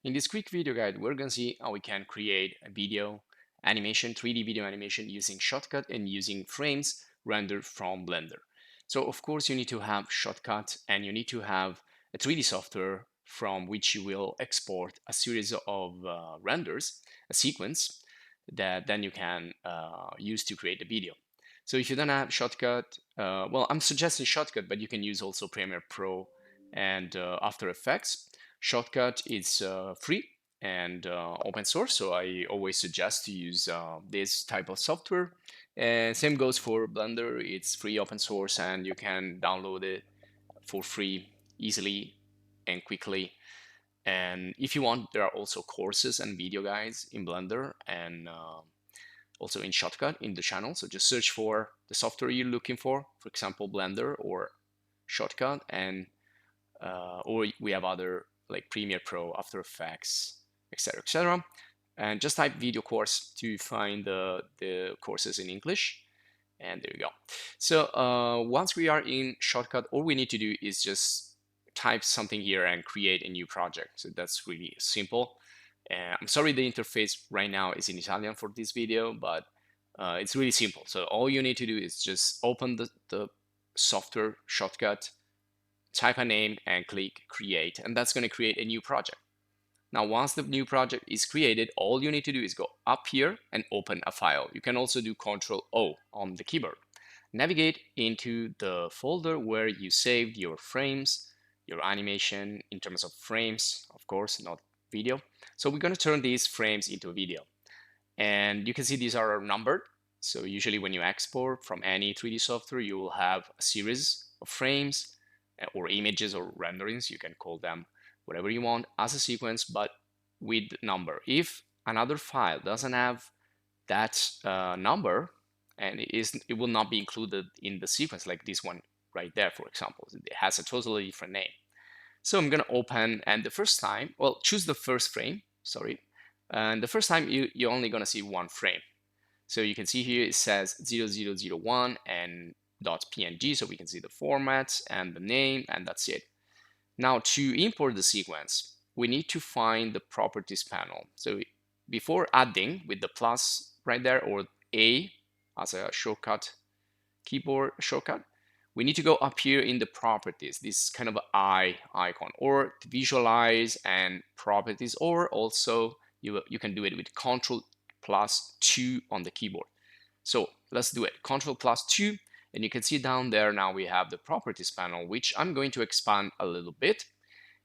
In this quick video guide, we're going to see how we can create a video animation, 3D video animation using Shotcut and using frames rendered from Blender. So of course you need to have Shotcut and you need to have a 3D software from which you will export a series of renders, a sequence that then you can use to create the video. So if you don't have Shotcut, well, I'm suggesting Shotcut, but you can use also Premiere Pro and After Effects. Shotcut is free and open source, so I always suggest to use this type of software. And same goes for Blender. It's free, open source, and you can download it for free easily and quickly. And if you want, there are also courses and video guides in Blender and also in Shotcut in the channel. So just search for the software you're looking for example, Blender or Shotcut, and or we have other like Premiere Pro, After Effects, etc., etc. And just type video course to find the courses in English. And there you go. So once we are in Shotcut, all we need to do is just type something here and create a new project. So that's really simple. I'm sorry the interface right now is in Italian for this video, but it's really simple. So all you need to do is just open the software Shotcut, type a name and click create, and that's going to create a new project. Now, once the new project is created, all you need to do is go up here and open a file. You can also do Control O on the keyboard. Navigate into the folder where you saved your frames, your animation in terms of frames, of course, not video. So we're going to turn these frames into a video. And you can see these are numbered. So usually when you export from any 3D software, you will have a series of frames or images or renderings, you can call them whatever you want, as a sequence, but with number. If another file doesn't have that number, and it will not be included in the sequence, like this one right there, for example. It has a totally different name. So I'm gonna open, and the first time, well, choose the first frame, sorry. And the first time you're only gonna see one frame. So you can see here it says 0001 and .png, so we can see the format and the name, and that's it. Now to import the sequence, we need to find the properties panel. So before adding with the plus right there, or A as a shortcut, keyboard shortcut, we need to go up here in the properties, this kind of eye icon, or to visualize and properties, or also you can do it with Control plus 2 on the keyboard. So let's do it. Control plus 2, and you can see down there now we have the properties panel, which I'm going to expand a little bit.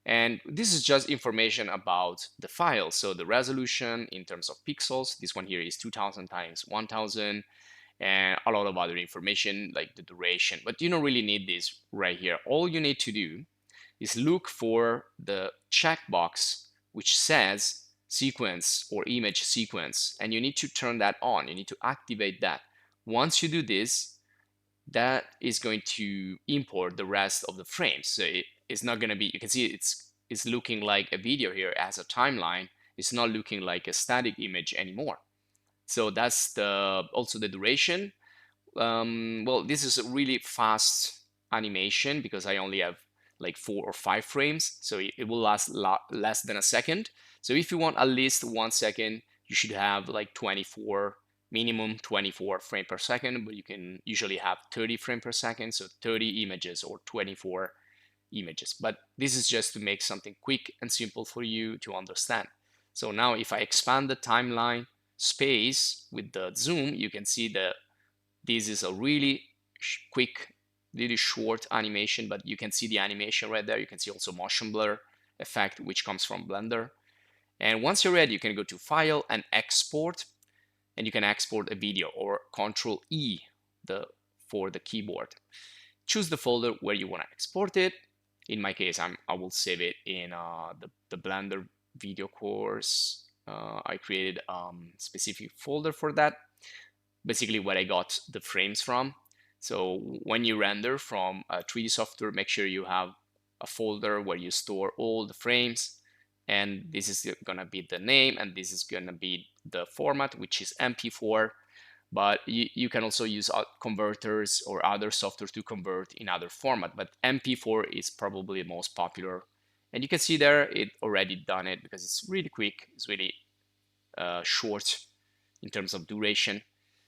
And this is just information about the file. So the resolution in terms of pixels, this one here is 2000 times 1000, and a lot of other information like the duration, but you don't really need this right here. All you need to do is look for the checkbox which says sequence or image sequence, and you need to turn that on. You need to activate that. Once you do this, that is going to import the rest of the frames. So it's not going to be, you can see it's looking like a video here as a timeline. It's not looking like a static image anymore. So that's also the duration. Well, this is a really fast animation because I only have like 4 or 5 frames, so it will last less than a second. So if you want at least 1 second, you should have like 24, minimum 24 frame per second, but you can usually have 30 frame per second, so 30 images or 24 images. But this is just to make something quick and simple for you to understand. So now if I expand the timeline space with the zoom, you can see that this is a really quick, really short animation, but you can see the animation right there. You can see also motion blur effect, which comes from Blender. And once you're ready, you can go to File and Export, and you can export a video, or Control E for the keyboard. Choose the folder where you want to export it. In my case, I will save it in the Blender video course. I created a specific folder for that, basically where I got the frames from. So when you render from a 3D software, make sure you have a folder where you store all the frames, and this is gonna be the name, and this is gonna be the format, which is MP4. But you can also use converters or other software to convert in other format, but MP4 is probably the most popular And you can see there it already done it because it's really quick. It's really short in terms of duration.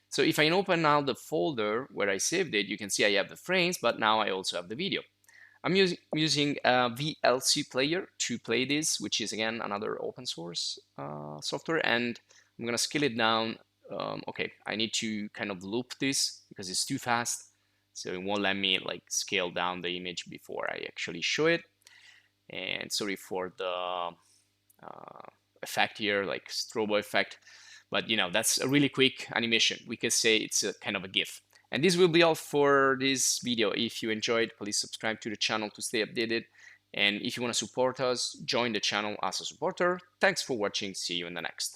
So if I open now the folder where I saved it, you can see I have the frames, but now I also have the video. I'm using a VLC player to play this, which is again another open source software, and I'm gonna scale it down. Okay, I need to kind of loop this because it's too fast, so it won't let me like scale down the image before I actually show it. And sorry for the effect here, like strobo effect, but that's a really quick animation. We could say it's a kind of a GIF. And this will be all for this video. If you enjoyed, please subscribe to the channel to stay updated. And if you want to support us, join the channel as a supporter. Thanks for watching. See you in the next.